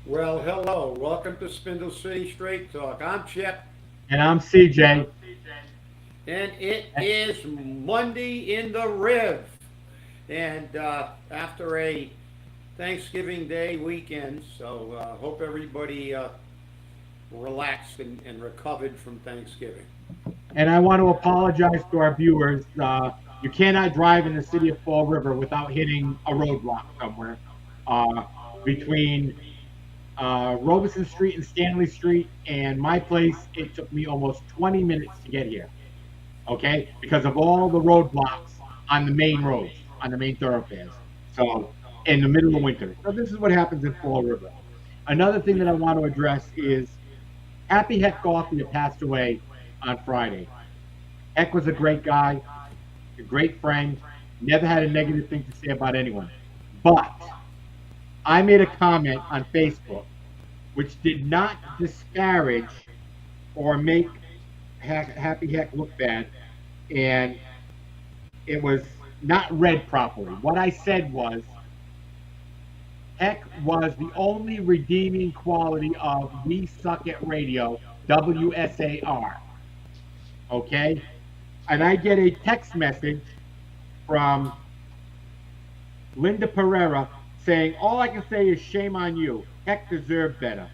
Well, hello. Welcome to Spindle City Straight Talk. I'm Chip, And I'm CJ. and it is Monday in the Riv. And after a Thanksgiving Day weekend, so hope everybody relaxed and recovered from Thanksgiving. And I want to apologize to our viewers. You cannot drive in the city of Fall River without hitting a roadblock somewhere. Uh, Between Robeson Street and Stanley Street and my place, it took me almost 20 minutes to get here. Okay, because of all the roadblocks on the main roads, on the main thoroughfares. So in the middle of winter. So this is what happens in Fall River. Another thing that I want to address is Happy Hec Coffee had passed away on Friday. Heck was a great guy, a great friend, never had a negative thing to say about anyone. But I made a comment on Facebook which did not disparage or make Happy Heck look bad, and it was not read properly. What I said was Heck was the only redeeming quality of We Suck at Radio, WSAR. Okay? And I get a text message from Linda Pereira saying, all I can say is shame on you. Heck deserved better.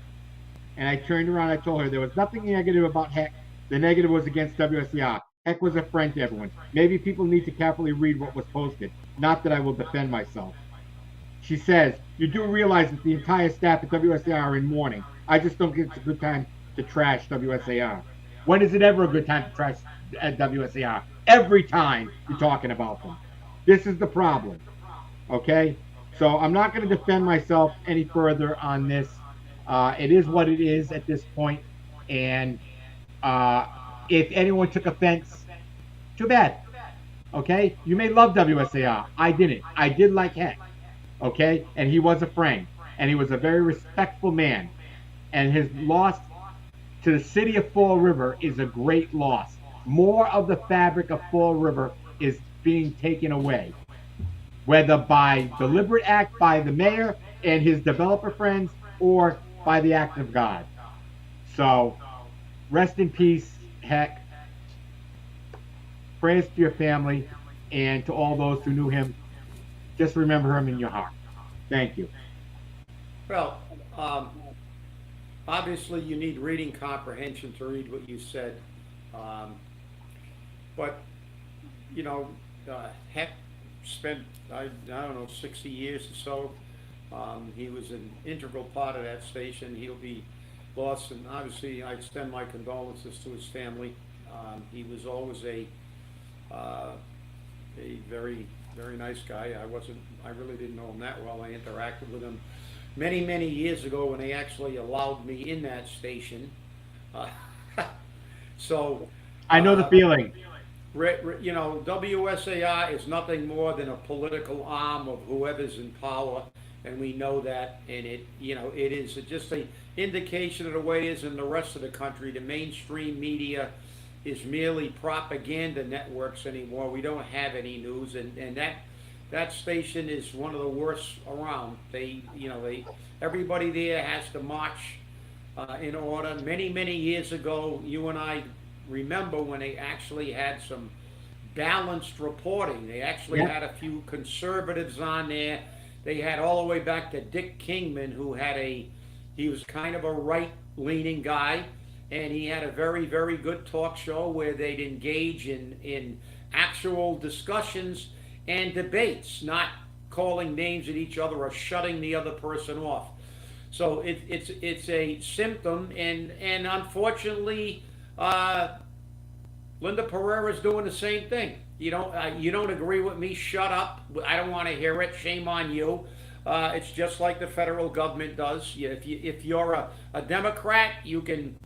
And I turned around, I told her there was nothing negative about Heck. The negative was against WSCR. Heck was a friend to everyone. Maybe people need to carefully read what was posted. Not that I will defend myself. She says, you do realize that the entire staff at WSAR are in mourning. I just don't think it's a good time to trash WSAR. When is it ever a good time to trash at WSAR? Every time you're talking about them. This is the problem. Okay? So I'm not going to defend myself any further on this. It is what it is at this point. And if anyone took offense, too bad. Okay? You may love WSAR. I didn't. I did like Heck. Okay? And he was a friend. And he was a very respectful man. And his loss to the city of Fall River is a great loss. More of the fabric of Fall River is being taken away, whether by deliberate act by the mayor and his developer friends or by the act of God. So, rest in peace, Heck. Prayers to your family and to all those who knew him. Just remember him in your heart. Thank you. Well, um, obviously you need reading comprehension to read what you said. Um, but, you know, Heck spent, I don't know, 60 years or so. He was an integral part of that station. He'll be lost, and obviously I extend my condolences to his family. He was always a very, very nice guy. I really didn't know him that well. I interacted with him many, many years ago when they actually allowed me in that station. Uh, so, I know the uh, feeling. WSAI is nothing more than a political arm of whoever's in power, and we know that. And it is just a indication of the way it is in the rest of the country. The mainstream media is merely propaganda networks anymore. We don't have any news, and that station is one of the worst around. Everybody there has to march in order. Many, many years ago, you and I remember when they actually had some balanced reporting. They actually Yeah. had a few conservatives on there. They had all the way back to Dick Kingman, he was kind of a right leaning guy, and he had a very, very good talk show where they'd engage in actual discussions and debates, not calling names at each other or shutting the other person off. So it's a symptom, and unfortunately, uh, Linda Pereira's doing the same thing. You don't agree with me? Shut up. I don't want to hear it. Shame on you. It's just like the federal government does. If you're a Democrat, you can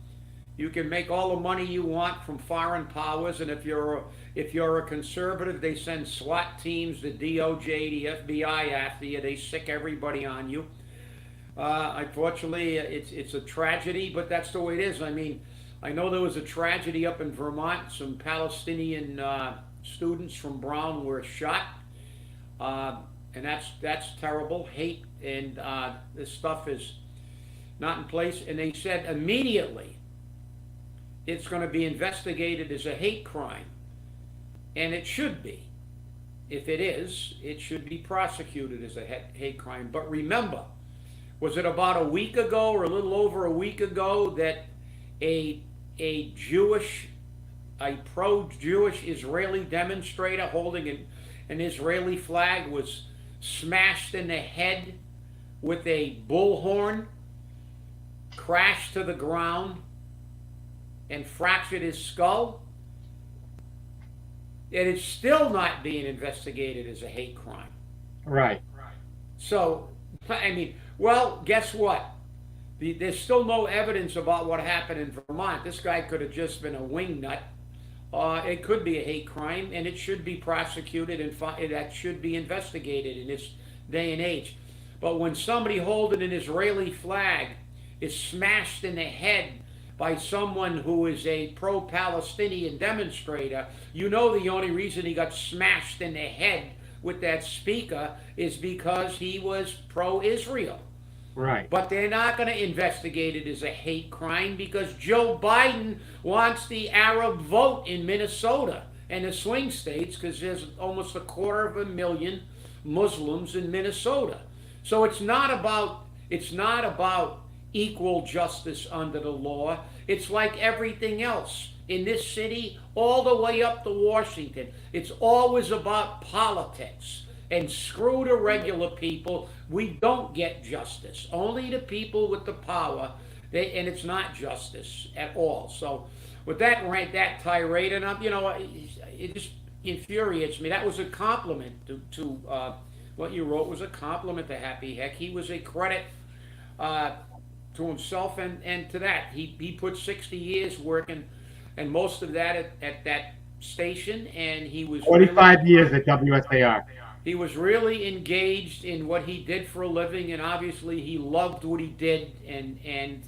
make all the money you want from foreign powers, and if you're a conservative, they send SWAT teams, the DOJ, the FBI after you. They sick everybody on you. Unfortunately, it's a tragedy, but that's the way it is. I mean, I know there was a tragedy up in Vermont. Some Palestinian students from Brown were shot, uh, and that's terrible. Hate and this stuff is not in place, and they said immediately it's going to be investigated as a hate crime, and it should be. If it is, it should be prosecuted as a hate crime. But remember, was it about a week ago or a little over a week ago that a pro-Jewish Israeli demonstrator holding an Israeli flag was smashed in the head with a bullhorn, crashed to the ground, and fractured his skull? And it's still not being investigated as a hate crime. Right. So, I mean, well, guess what? There's still no evidence about what happened in Vermont. This guy could have just been a wingnut. It could be a hate crime, and it should be prosecuted, and that should be investigated in this day and age. But when somebody holding an Israeli flag is smashed in the head by someone who is a pro-Palestinian demonstrator, you know the only reason he got smashed in the head with that speaker is because he was pro-Israel. Right. But they're not going to investigate it as a hate crime because Joe Biden wants the Arab vote in Minnesota and the swing states, because there's almost 250,000 Muslims in Minnesota. So it's not about equal justice under the law. It's like everything else in this city, all the way up to Washington. It's always about politics. And screw the regular people. We don't get justice. Only the people with the power, and it's not justice at all. So with that tirade, and it just infuriates me. That was a compliment to what you wrote was a compliment to Happy Hec. He was a credit to himself and to that. He put 60 years working, and most of that at that station, and he was 45 years at WSAR. He was really engaged in what he did for a living, and obviously he loved what he did, and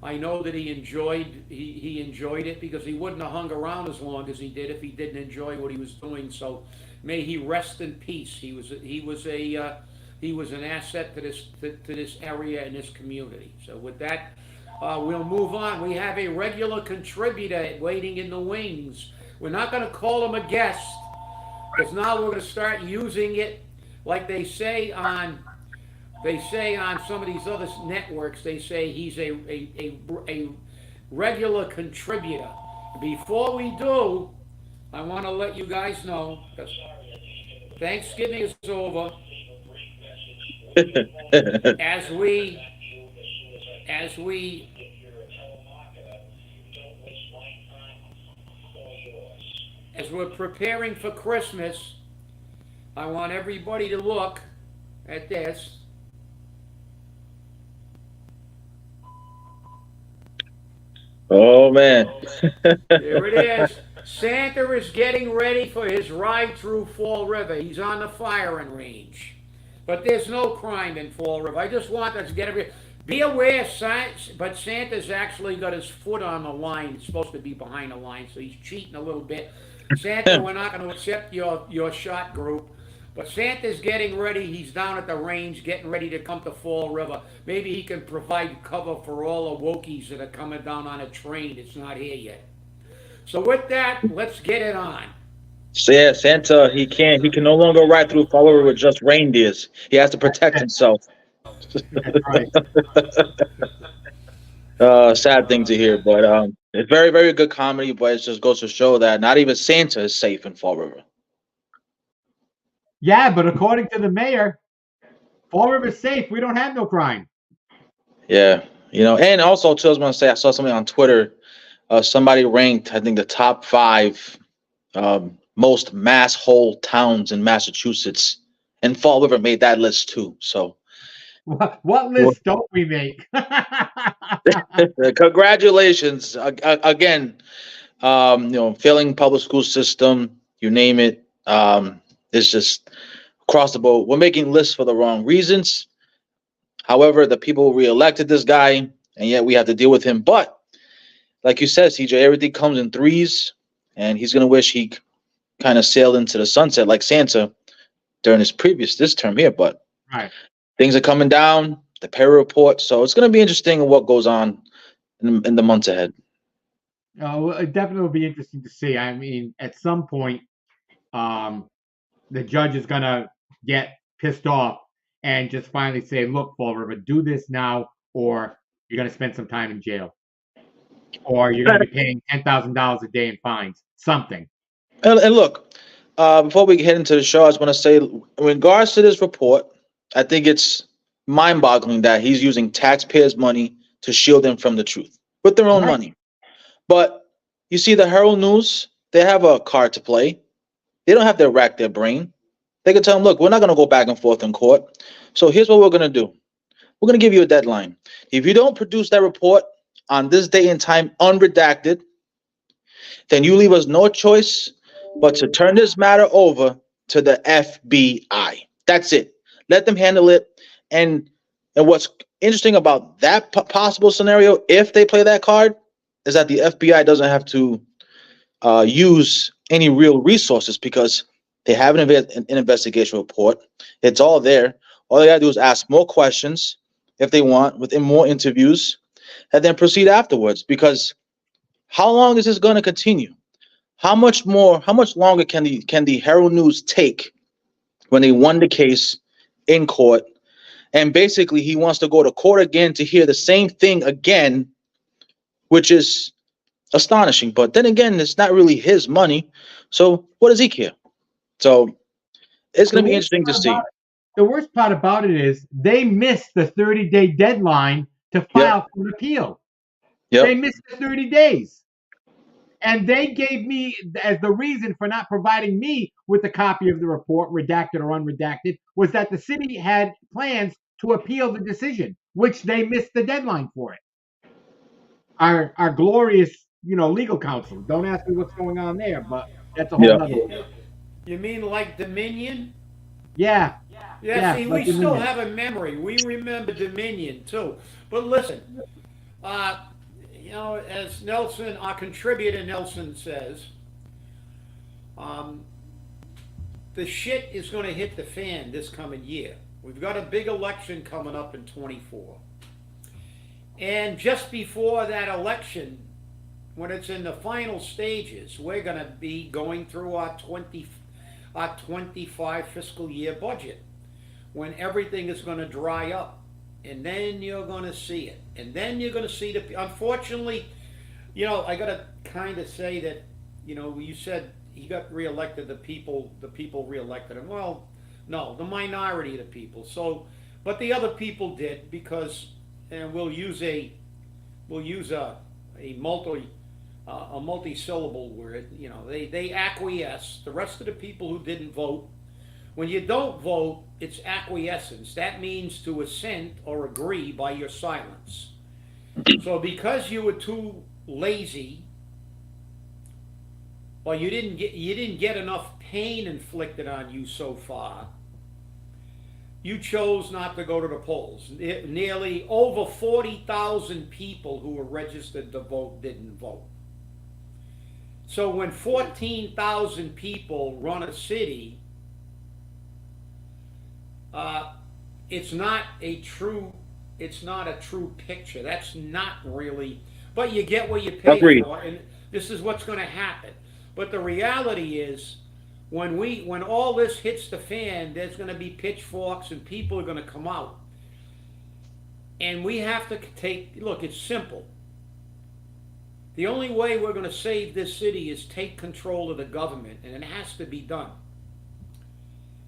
I know that he enjoyed it, because he wouldn't have hung around as long as he did if he didn't enjoy what he was doing. So may he rest in peace. He was an asset to this area and this community. So with that, we'll move on. We have a regular contributor waiting in the wings. We're not going to call him a guest, because now we're going to start using it like they say on some of these other networks. They say he's a regular contributor. Before we do, I want to let you guys know that Thanksgiving is over. As we're preparing for Christmas, I want everybody to look at this. Oh, man. There it is. Santa is getting ready for his ride through Fall River. He's on the firing range. But there's no crime in Fall River. I just want us to get everybody. Be aware, but Santa's actually got his foot on the line. It's supposed to be behind the line, so he's cheating a little bit. Santa, we're not going to accept your shot group. But Santa's getting ready. He's down at the range getting ready to come to Fall River. Maybe he can provide cover for all the Wokies that are coming down on a train that's not here yet. So with that, let's get it on. So yeah, Santa, he can no longer ride through Fall River with just reindeers. He has to protect himself. Sad thing to hear, but it's very, very good comedy, but it just goes to show that not even Santa is safe in Fall River. Yeah, but according to the mayor, Fall River's safe. We don't have no crime. Yeah, and also too, I was going to say, I saw something on Twitter. Somebody ranked, I think, the top 5 most mass hole towns in Massachusetts, and Fall River made that list too. So, what list don't we make? Congratulations again. Failing public school system, you name it. It's just across the board. We're making lists for the wrong reasons. However, the people reelected this guy, and yet we have to deal with him. But like you said, CJ, everything comes in threes, and he's gonna wish he kind of sailed into the sunset like Santa during this term here. But right, things are coming down. the Perry report. So it's going to be interesting what goes on in the months ahead. Well, it definitely will be interesting to see. I mean, at some point, the judge is going to get pissed off and just finally say, look, Fall River, do this now, or you're going to spend some time in jail, or you're going to be paying $10,000 a day in fines, something. And look, before we head into the show, I just want to say, in regards to this report, I think it's mind-boggling that he's using taxpayers' money to shield them from the truth with their own money. But you see, the Herald News, they have a card to play. They don't have to rack their brain. They can tell them, look, we're not going to go back and forth in court. So here's what we're going to do. We're going to give you a deadline. If you don't produce that report on this day and time unredacted, then you leave us no choice but to turn this matter over to the FBI. That's it. Let them handle it. And what's interesting about that possible scenario, if they play that card, is that the FBI doesn't have to use any real resources because they have an investigation report. It's all there. All they got to do is ask more questions if they want, within more interviews, and then proceed afterwards. Because how long is this going to continue? How much longer can the Herald News take when they won the case in court? And basically, he wants to go to court again to hear the same thing again, which is astonishing. But then again, it's not really his money. So what does he care? So it's going to be interesting to see. The worst part about it is they missed the 30-day deadline to file for an appeal. They missed the 30 days. And they gave me, as the reason for not providing me with a copy of the report, redacted or unredacted, was that the city had plans to appeal the decision, which they missed the deadline for it. Our glorious, legal counsel. Don't ask me what's going on there, but that's a whole other. You mean like Dominion? Yeah. Yeah, see, like we still Dominion. have a memory. We remember Dominion too. But listen, as Nelson, our contributor Nelson says, the shit is going to hit the fan this coming year. We've got a big election coming up in 24. And just before that election, when it's in the final stages, we're going to be going through our 25 fiscal year budget, when everything is going to dry up. And then you're going to see it. And then you're going to see unfortunately, I got to kind of say that, you said he got reelected, the people reelected him. Well, no, the minority of the people. So, but the other people did, because, and we'll use a multi-syllable word, they acquiesce. The rest of the people who didn't vote, when you don't vote, it's acquiescence. That means to assent or agree by your silence. So because you were too lazy, or you didn't get enough pain inflicted on you so far, you chose not to go to the polls. Nearly over 40,000 people who were registered to vote didn't vote. So when 14,000 people run a city, it's not a true picture. That's not really, but you get what you pay for, and this is what's going to happen. But the reality is, when all this hits the fan, there's going to be pitchforks and people are going to come out. And we have to look, it's simple. The only way we're going to save this city is take control of the government, and it has to be done.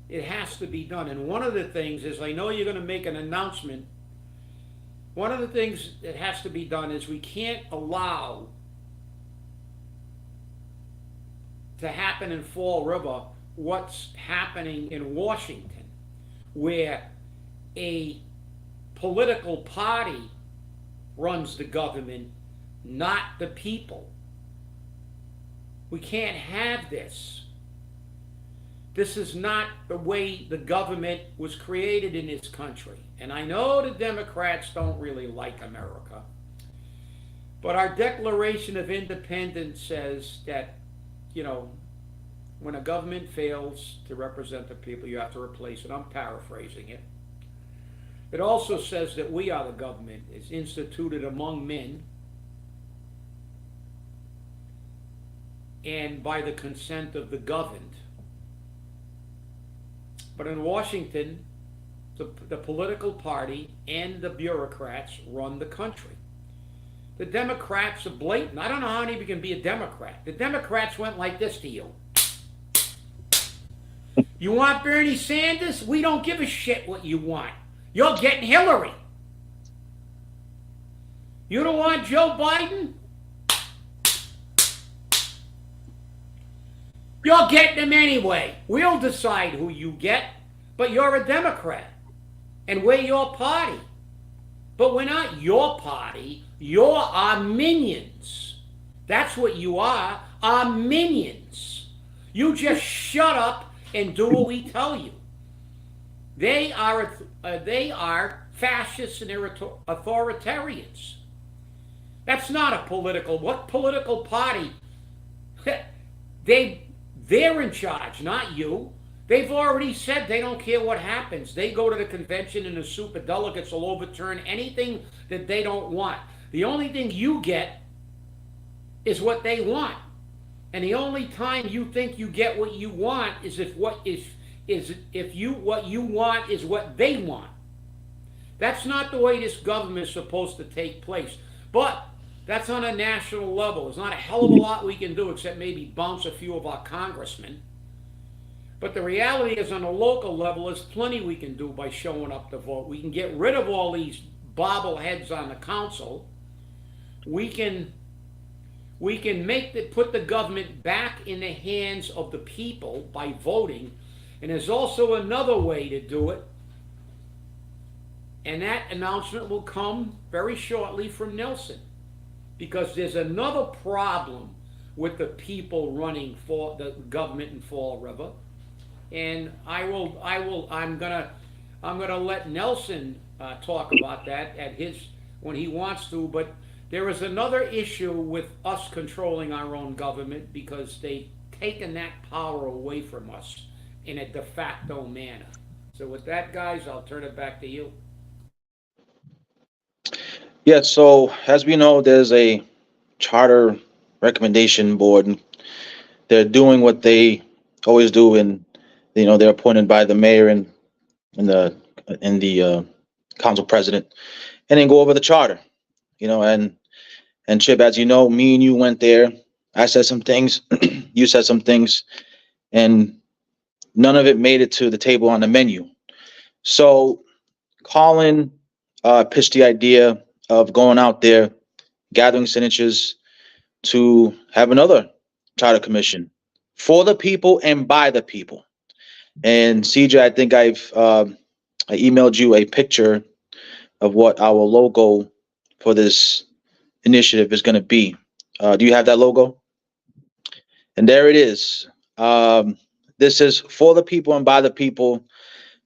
It has to be done. And one of the things is, I know you're going to make an announcement. One of the things that has to be done is we can't allow to happen in Fall River what's happening in Washington, where a political party runs the government, not the people. We can't have this. This is not the way the government was created in this country. And I know the Democrats don't really like America, but our Declaration of Independence says that, when a government fails to represent the people, you have to replace it. I'm paraphrasing it. It also says that we are the government. It's instituted among men and by the consent of the governed. But in Washington, the political party and the bureaucrats run the country. The Democrats are blatant. I don't know how anybody can be a Democrat. The Democrats went like this to you. You want Bernie Sanders? We don't give a shit what you want. You're getting Hillary. You don't want Joe Biden? You're getting him anyway. We'll decide who you get, but you're a Democrat. And we're your party. But we're not your party. You're our minions. That's what you are, our minions. You just shut up and do what we tell you. They are fascists and authoritarians. That's not a political. What political party? They're in charge, not you. They've already said they don't care what happens. They go to the convention and the superdelegates will overturn anything that they don't want. The only thing you get is what they want. And the only time you think you get what you want is if what you want is what they want. That's not the way this government is supposed to take place. But that's on a national level. There's not a hell of a lot we can do except maybe bounce a few of our congressmen. But the reality is on a local level, there's plenty we can do by showing up to vote. We can get rid of all these bobbleheads on the council. We can put the government back in the hands of the people by voting. And there's also another way to do it. And that announcement will come very shortly from Nelson. Because there's another problem with the people running for the government in Fall River. And I'm gonna let Nelson talk about that when he wants to. But there is another issue with us controlling our own government because they've taken that power away from us in a de facto manner. So with that, guys, I'll turn it back to you. Yeah, so as we know, there's a charter recommendation board. They're doing what they always do, and they're appointed by the mayor and the council president, and then go over the charter. And Chip, as you know, me and you went there. I said some things, you said some things, and none of it made it to the table on the menu. So Colin pitched the idea of going out there, gathering signatures to have another charter commission for the people and by the people. And CJ, I think I emailed you a picture of what our logo for this initiative is going to be. Do you have that logo? And there it is. This is for the people and by the people.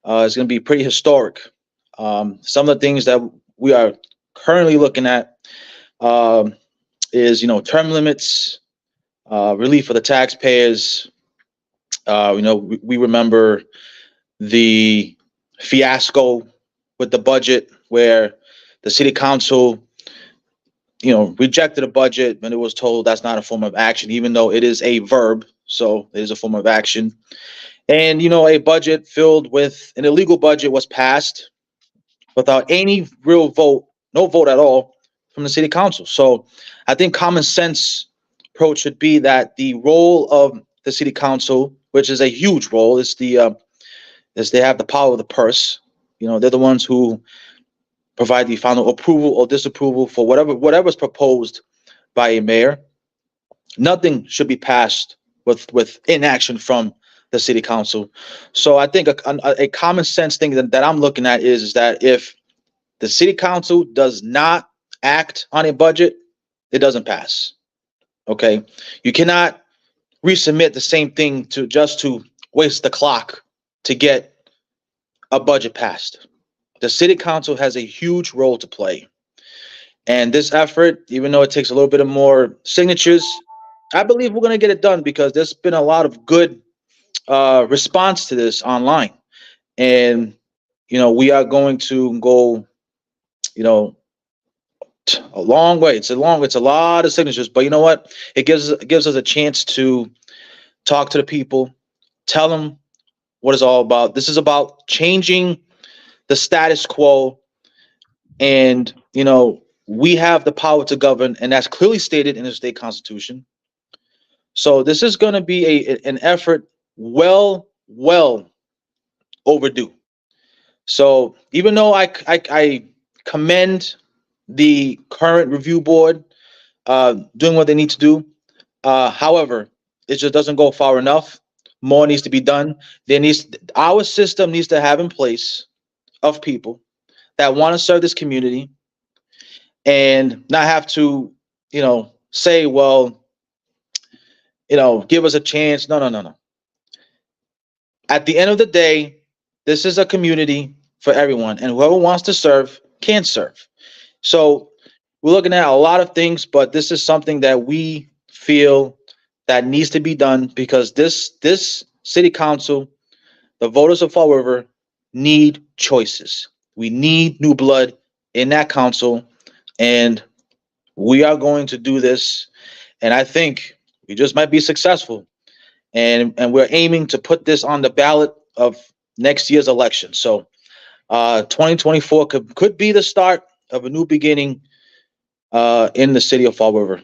It's going to be pretty historic. Some of the things that we are currently looking at is, term limits, relief for the taxpayers. We remember the fiasco with the budget where the city council, rejected a budget and it was told that's not a form of action, even though it is a verb. So it is a form of action. And, a budget filled with an illegal budget was passed without any real vote, no vote at all from the city council. So I think common sense approach should be that the role of the city council, which is a huge role, is they have the power of the purse. They're the ones who provide the final approval or disapproval for whatever's proposed by a mayor. Nothing should be passed with inaction from the city council. So I think a common sense thing that I'm looking at is that if the city council does not act on a budget, it doesn't pass. Okay, you cannot resubmit the same thing to waste the clock to get a budget passed. The city council has a huge role to play. And this effort, even though it takes a little bit of more signatures, I believe we're going to get it done because there's been a lot of good response to this online. And we are going to go, you know, a long way. It's a lot of signatures, but you know what? It gives us a chance to talk to the people, tell them what it's all about. This is about changing the status quo, and we have the power to govern, and that's clearly stated in the state constitution. So this is going to be an effort well overdue. So even though I commend the current review board doing what they need to do, however, it just doesn't go far enough. More needs to be done. Our system needs to have in place of people that want to serve this community and not have to, say, well, give us a chance. No, no, no, no. At the end of the day, this is a community for everyone, and whoever wants to serve can serve. So we're looking at a lot of things, but this is something that we feel that needs to be done because this city council, the voters of Fall River, need choices. We need new blood in that council, and we are going to do this. And I think we just might be successful. And we're aiming to put this on the ballot of next year's election. So 2024 could be the start of a new beginning in the city of Fall River.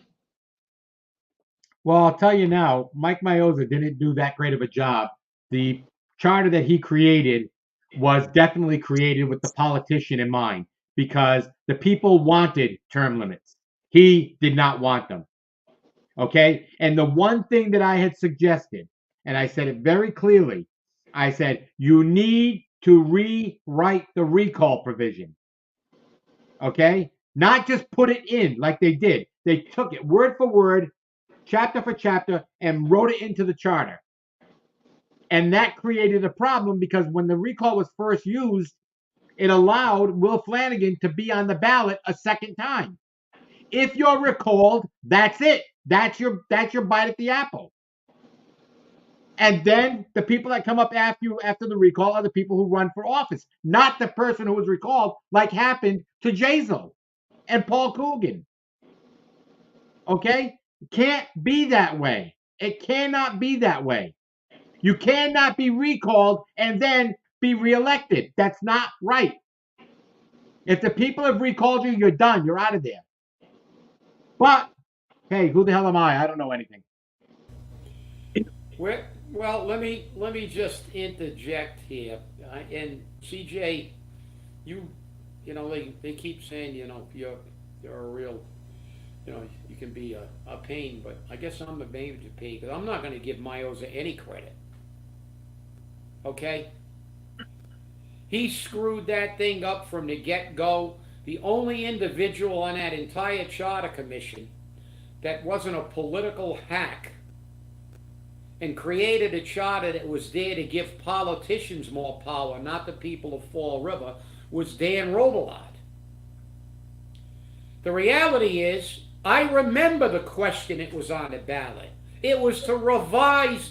Well, I'll tell you now, Mike Mioza didn't do that great of a job. The charter that he created was definitely created with the politician in mind because the people wanted term limits. He did not want them. Okay? And the one thing that I had suggested, and I said it very clearly, I said, you need to rewrite the recall provision. Okay? Not just put it in like they did. They took it word for word, chapter for chapter, and wrote it into the charter. And that created a problem because when the recall was first used, it allowed Will Flanagan to be on the ballot a second time. If you're recalled, that's it. That's your bite at the apple. And then the people that come up after you after the recall are the people who run for office, not the person who was recalled, like happened to Jazel and Paul Coogan. Okay? It can't be that way. It cannot be that way. You cannot be recalled and then be reelected. That's not right. If the people have recalled you, you're done. You're out of there. But, hey, who the hell am I? I don't know anything. Well, let me just interject here. And CJ, they keep saying you're a real you can be a pain, but I guess I'm a major pain because I'm not going to give Mioza any credit. Okay, he screwed that thing up from the get-go. The only individual on that entire charter commission that wasn't a political hack and created a charter that was there to give politicians more power, not the people of Fall River, was Dan Robillard. The reality is, I remember the question that was on the ballot. It was to revise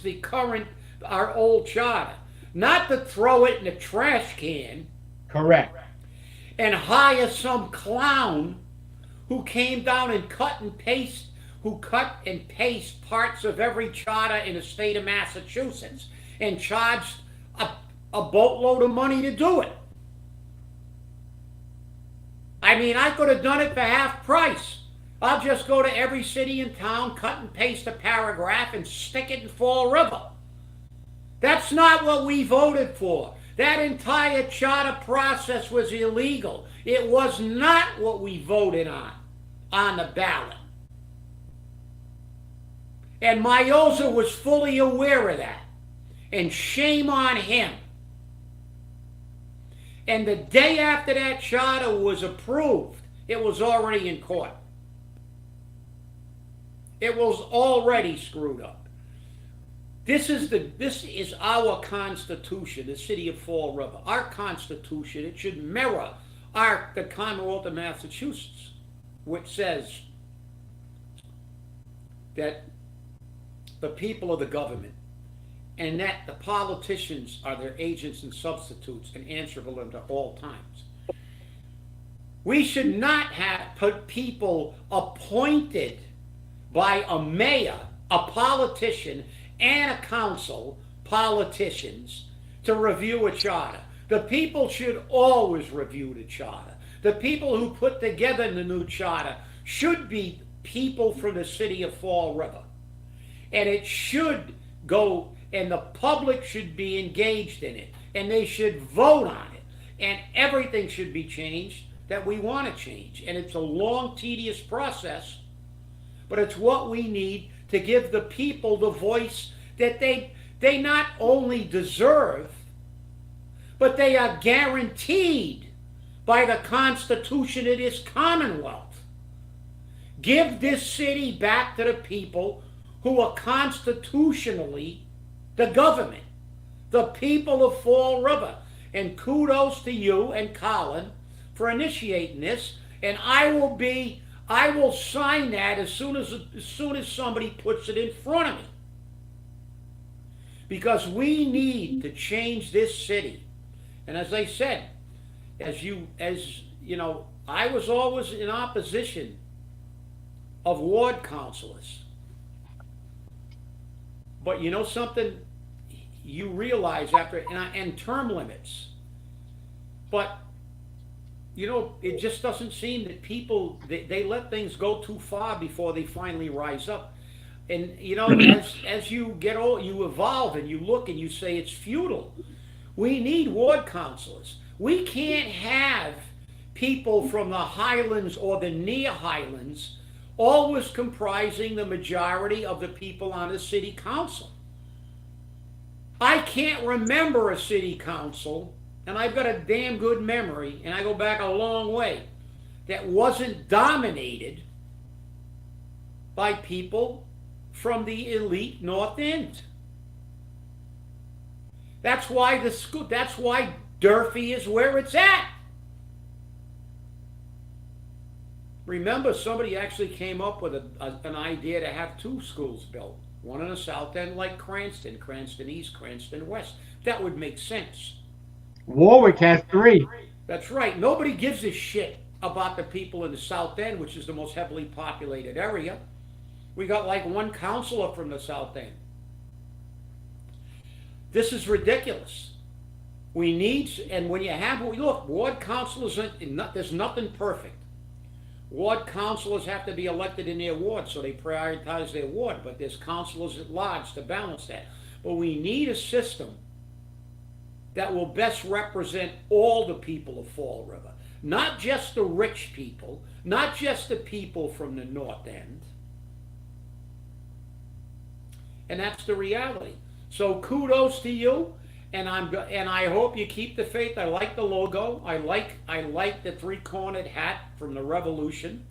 our old charter, not to throw it in the trash can. Correct. And hire some clown who came down and cut and paste parts of every charter in the state of Massachusetts and charged a boatload of money to do it. I mean, I could have done it for half price. I'll just go to every city in town, cut and paste a paragraph, and stick it in Fall River. That's not what we voted for. That entire charter process was illegal. It was not what we voted on the ballot. And Mioza was fully aware of that. And shame on him. And the day after that charter was approved, it was already in court. It was already screwed up. This is our Constitution, the city of Fall River. Our Constitution, it should mirror the Commonwealth of Massachusetts, which says that the people of the government and that the politicians are their agents and substitutes and answerable at all times. We should not have put people appointed by a mayor, a politician, and a council, politicians, to review a charter. The people should always review the charter. The people who put together the new charter should be people from the city of Fall River. And it should go, and the public should be engaged in it, and they should vote on it, and everything should be changed that we want to change. And it's a long, tedious process, but it's what we need to give the people the voice that they not only deserve, but they are guaranteed by the Constitution of this Commonwealth. Give this city back to the people who are constitutionally the government, the people of Fall River. And kudos to you and Colin for initiating this. And I will sign that as soon as somebody puts it in front of me. Because we need to change this city. And as I said, as you know, I was always in opposition of ward councilors. But you know something? You realize after, and term limits. But, you know, it just doesn't seem that people, they let things go too far before they finally rise up. And, you know, as you get old, you evolve and you look and you say it's futile. We need ward councilors. We can't have people from the Highlands or the near Highlands always comprising the majority of the people on the city council. I can't remember a city council, and I've got a damn good memory, and I go back a long way, that wasn't dominated by people from the elite North End. That's why that's why Durfee is where it's at. Remember, somebody actually came up with an idea to have two schools built. One in the South End like Cranston, Cranston East, Cranston West. That would make sense. Warwick has 3. That's right. Nobody gives a shit about the people in the South End, which is the most heavily populated area. We got like one councilor from the South End. This is ridiculous. We need, and when you have, look, ward councilors, there's nothing perfect. Ward councilors have to be elected in their ward, so they prioritize their ward, but there's councilors at large to balance that. But we need a system that will best represent all the people of Fall River, not just the rich people, not just the people from the North End. And that's the reality. So kudos to you, and I hope you keep the faith. I like the logo. I like the three-cornered hat from the Revolution.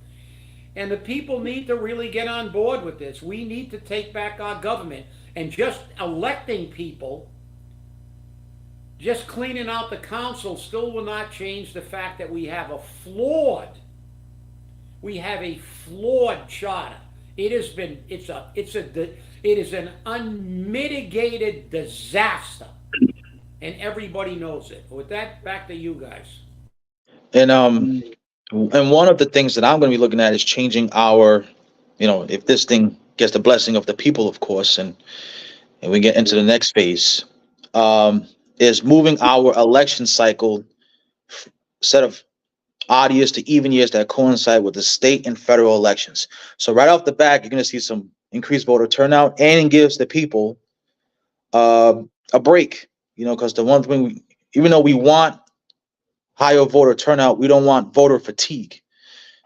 And the people need to really get on board with this. We need to take back our government, and just electing people, just cleaning out the council still will not change the fact that we have a flawed charter. It is an unmitigated disaster, and everybody knows it. With that, back to you guys. And one of the things that I'm going to be looking at is changing our, you know, if this thing gets the blessing of the people, of course, and we get into the next phase, is moving our election cycle set of odd years to even years that coincide with the state and federal elections. So right off the bat, you're going to see some increased voter turnout, and it gives the people a break, you know, because the one thing, even though we want higher voter turnout, we don't want voter fatigue.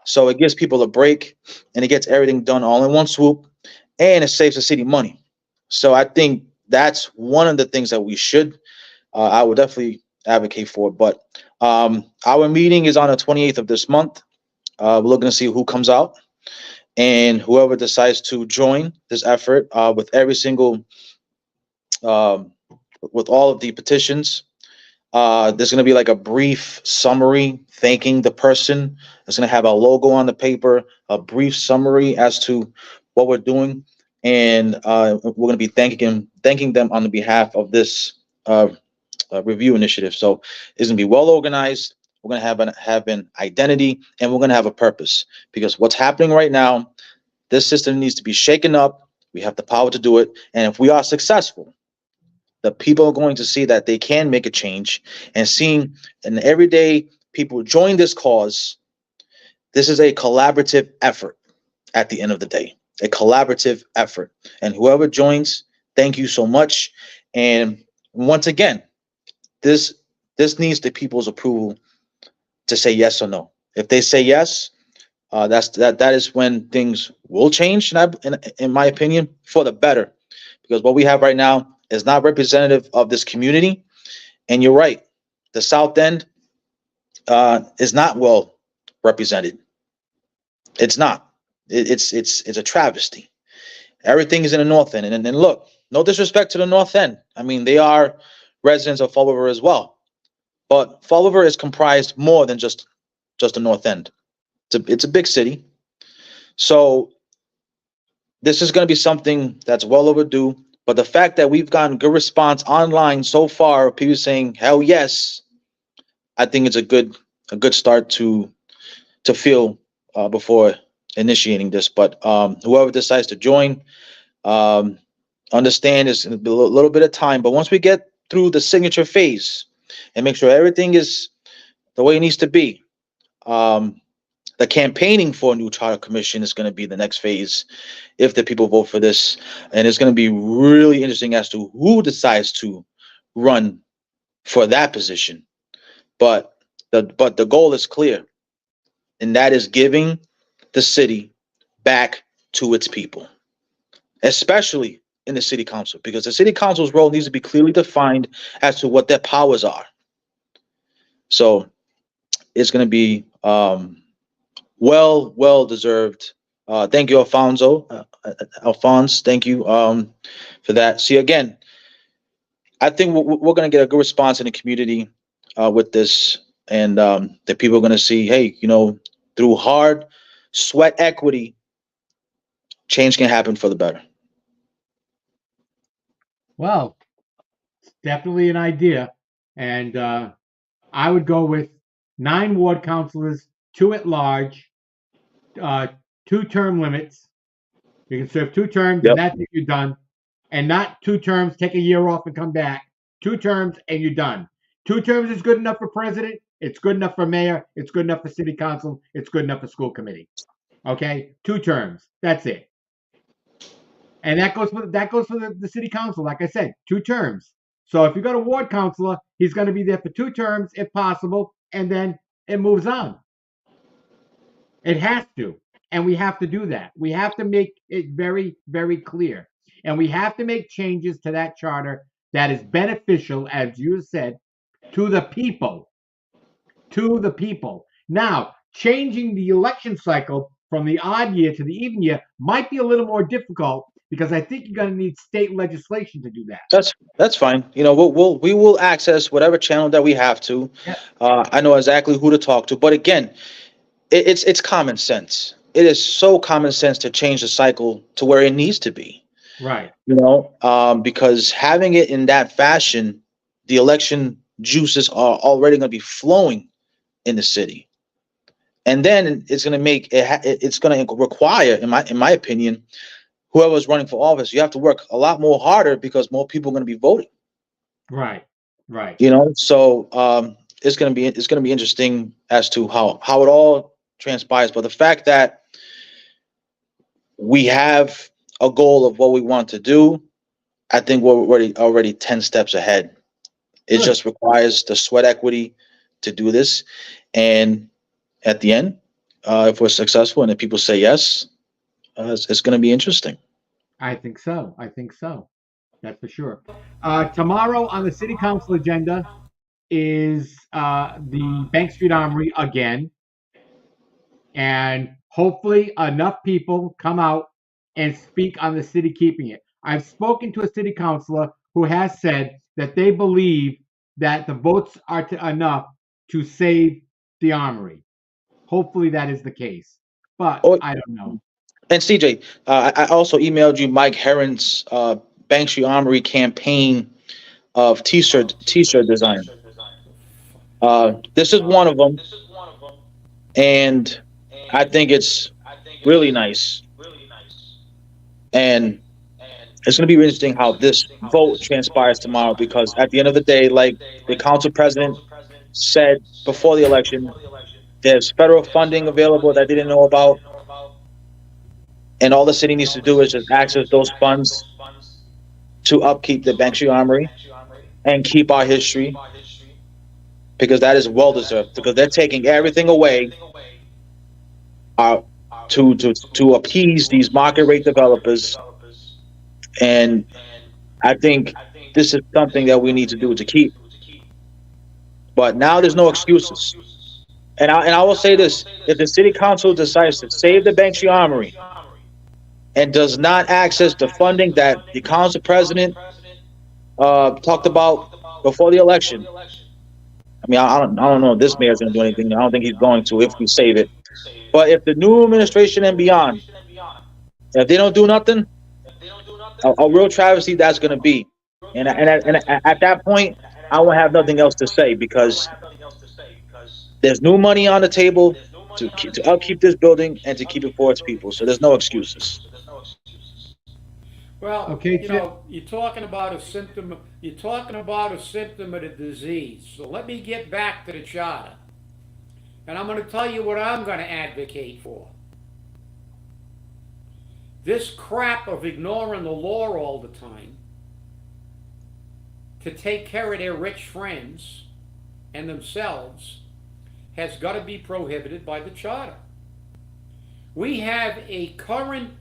So it gives people a break, and it gets everything done all in one swoop, and it saves the city money. So I think that's one of the things that we should, I would definitely advocate for. But our meeting is on the 28th of this month. We're looking to see who comes out, and whoever decides to join this effort with every single, with all of the petitions. There's going to be like a brief summary thanking the person. It's going to have a logo on the paper, a brief summary as to what we're doing. and we're going to be thanking them on the behalf of this uh, review initiative. So it's going to be well organized. We're going to have an identity, and we're going to have a purpose, because what's happening right now, this system needs to be shaken up. We have the power to do it, and if we are successful, the people are going to see that they can make a change, and seeing an everyday people join this cause. This is a collaborative effort at the end of the day, a collaborative effort. And whoever joins, thank you so much. And once again, this needs the people's approval to say yes or no. If they say yes, that is when things will change, in my opinion, for the better. Because what we have right now is not representative of this community. And you're right, the South End is not well represented. It's not. It's a travesty. Everything is in the North End, and look, no disrespect to the North End. I mean, they are residents of Fall River as well, but Fall River is comprised more than just the North End. It's a big city, so this is going to be something that's well overdue. But the fact that we've gotten good response online so far, people saying hell yes, I think it's a good start to feel before initiating this. But whoever decides to join, understand it's a little bit of time. But once we get through the signature phase and make sure everything is the way it needs to be, the campaigning for a new charter commission is going to be the next phase if the people vote for this. And it's going to be really interesting as to who decides to run for that position. But the goal is clear, and that is giving the city back to its people, especially in the city council, because the city council's role needs to be clearly defined as to what their powers are. So it's going to be well deserved. Thank you, Alphonse. Thank you for that. See, again, I think we're going to get a good response in the community with this, and the people are going to see, hey, through hard sweat equity, change can happen for the better. Well, it's definitely an idea, and I would go with 9 ward councilors, 2 at large, 2 term limits. You can serve 2 terms, Yep. and that's it, you're done. And not 2 terms, take a year off and come back. 2 terms and you're done. 2 terms is good enough for president. It's good enough for mayor. It's good enough for city council. It's good enough for school committee. Okay, 2 terms. That's it. And that goes for the city council. Like I said, 2 terms. So if you got a ward councilor, he's going to be there for 2 terms if possible, and then it moves on. It has to, and we have to do that. We have to make it very, very clear, and we have to make changes to that charter that is beneficial, as you said, to the people. To the people. Now, changing the election cycle from the odd year to the even year might be a little more difficult, because I think you're going to need state legislation to do that. That's fine. We will access whatever channel that we have to. Yeah. I know exactly who to talk to, but again, it's common sense. It is so common sense to change the cycle to where it needs to be. Right. Because having it in that fashion, the election juices are already going to be flowing in the city, and then it's going to make it's going to require, in my opinion, whoever's running for office, you have to work a lot more harder, because more people are going to be voting. Right. So it's going to be interesting as to how it all transpires. But the fact that we have a goal of what we want to do, I think we're already 10 steps ahead. It just requires the sweat equity to do this, and at the end, if we're successful and if people say yes, it's going to be interesting. I think so. That's for sure. Tomorrow on the city council agenda is the Bank Street Armory again. And hopefully enough people come out and speak on the city keeping it. I've spoken to a city councilor who has said that they believe that the votes are enough to save the armory. Hopefully that is the case, but I don't know. And CJ, I also emailed you Mike Herron's Banksy Armory campaign of t-shirt design. This is one of them, and I think it's really nice. And it's going to be interesting how this vote transpires tomorrow, because at the end of the day, like the council president said before the election, there's federal funding available that they didn't know about, and all the city needs to do is just access those funds to upkeep the Banksy Armory and keep our history, because that is well deserved. Because they're taking everything away to appease these market rate developers, and I think this is something that we need to do to keep. But now there's no excuses. And I will say this: if the city council decides to save the Banksy Armory and does not access the funding that the council president talked about before the election, I mean, I don't know if this mayor's going to do anything. I don't think he's going to if we save it. But if the new administration and beyond, if they don't do nothing, a real travesty that's going to be. And at that point, I won't have nothing else to say, because there's new money on the table to upkeep this building and to keep it for its people. So there's no excuses. Well, Okay, you know, you're talking about a symptom. You're talking about a symptom of the disease. So let me get back to the charter, and I'm going to tell you what I'm going to advocate for. This crap of ignoring the law all the time to take care of their rich friends and themselves has got to be prohibited by the charter. We have a current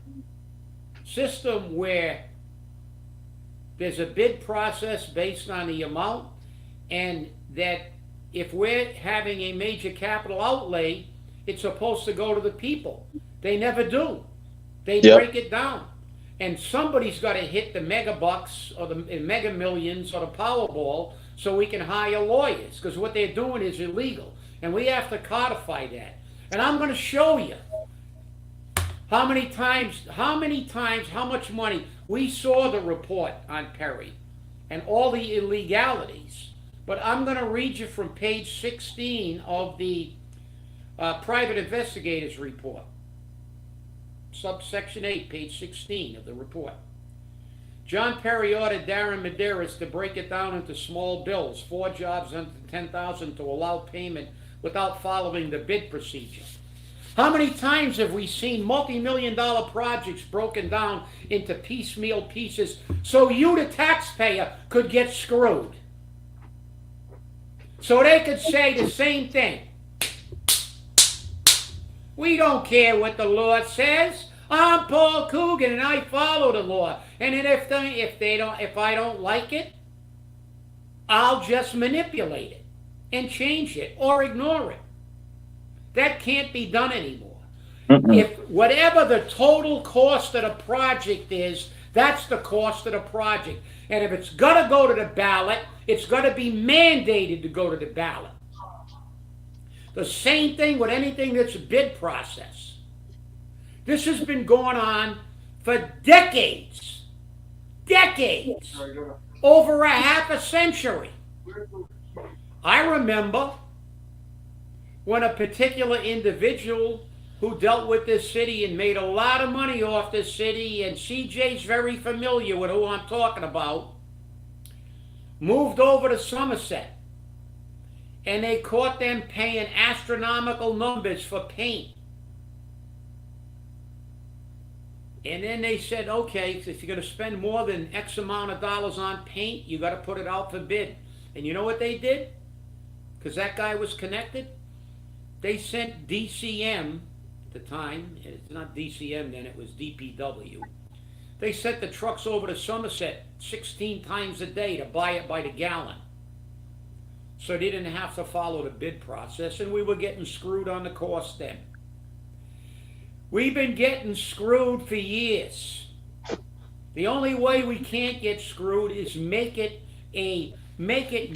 system where there's a bid process based on the amount, and that if we're having a major capital outlay, it's supposed to go to the people. They never do. They break it down. And somebody's got to hit the mega bucks or the mega millions or the Powerball so we can hire lawyers, because what they're doing is illegal. And we have to codify that. And I'm going to show you how many times, how much money. We saw the report on Perry and all the illegalities. But I'm going to read you from page 16 of the private investigators report. Subsection 8, page 16 of the report. John Perry ordered Darren Medeiros to break it down into small bills, 4 jobs under 10,000, to allow payment without following the bid procedure. How many times have we seen multi-million-dollar projects broken down into piecemeal pieces so you, the taxpayer, could get screwed? So they could say the same thing. We don't care what the law says. I'm Paul Coogan and I follow the law. And then if I don't like it, I'll just manipulate it and change it or ignore it. That can't be done anymore. If whatever the total cost of the project is, that's the cost of the project. And if it's got to go to the ballot, it's got to be mandated to go to the ballot. The same thing with anything that's a bid process. This has been going on for decades. Decades. Over a half a century. I remember when a particular individual who dealt with this city and made a lot of money off this city, and CJ's very familiar with who I'm talking about, moved over to Somerset. And they caught them paying astronomical numbers for paint. And then they said, okay, if you're going to spend more than X amount of dollars on paint, you got to put it out for bid. And you know what they did? Because that guy was connected. They sent DCM at the time. It's not DCM then, it was DPW. They sent the trucks over to Somerset 16 times a day to buy it by the gallon. So they didn't have to follow the bid process, and we were getting screwed on the cost then. We've been getting screwed for years. The only way we can't get screwed is make it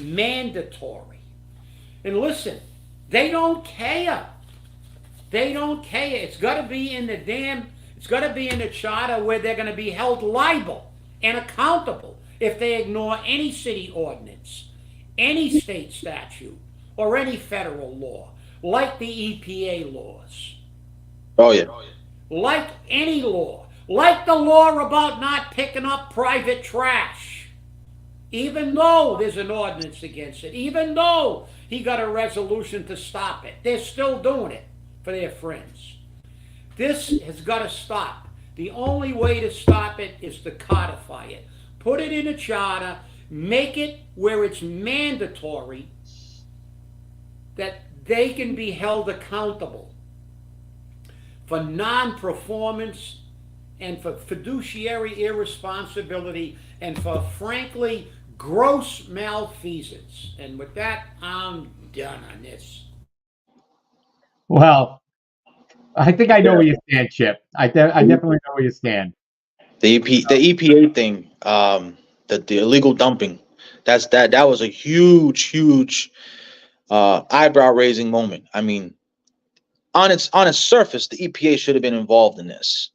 mandatory. And listen, they don't care. They don't care. It's got to be in the damn. It's got to be in the charter where they're going to be held liable and accountable if they ignore any city ordinance, any state statute, or any federal law, like the EPA laws, Oh yeah. like any law, like the law about not picking up private trash. Even though there's an ordinance against it, even though he got a resolution to stop it, they're still doing it for their friends. This has got to stop. The only way to stop it is to codify it. Put it in a charter, make it where it's mandatory that they can be held accountable for non-performance and for fiduciary irresponsibility and for, frankly, gross malfeasance. And with that, I'm done on this. Well, I think I know where you stand, Chip. I definitely know where you stand. The EPA thing, the illegal dumping, that was a huge eyebrow raising moment. I mean, on its surface, the EPA should have been involved in this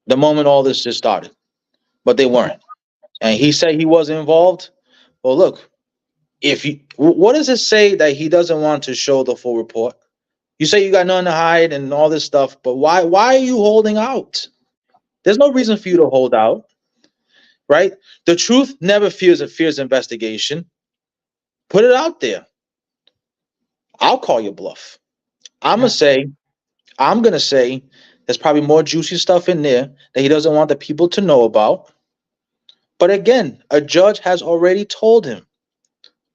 the moment all this just started, but they weren't. And he said he wasn't involved. Well, look, what does it say that he doesn't want to show the full report? You say you got nothing to hide and all this stuff, but why are you holding out? There's no reason for you to hold out, right? The truth never fears investigation. Put it out there. I'll call your bluff. I'm gonna say there's probably more juicy stuff in there that he doesn't want the people to know about. But again, a judge has already told him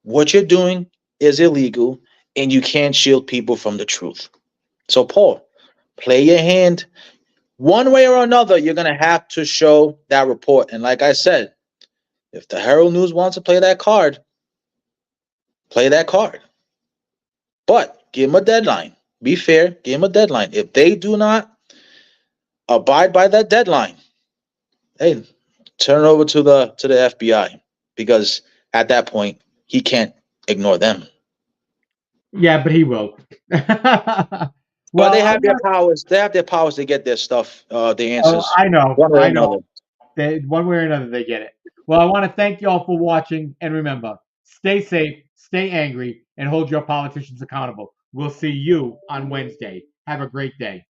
what you're doing is illegal and you can't shield people from the truth. So, Paul, play your hand. One way or another, you're going to have to show that report. And like I said, if the Herald News wants to play that card, play that card. But give them a deadline. Be fair, give them a deadline. If they do not abide by that deadline, hey, turn it over to the FBI, because at that point, he can't ignore them. Yeah, but he will. Well, they have their powers. They have their powers to get their stuff, the answers. I know. One way or I know. another. One way or another, they get it. Well, I want to thank you all for watching. And remember, stay safe, stay angry, and hold your politicians accountable. We'll see you on Wednesday. Have a great day.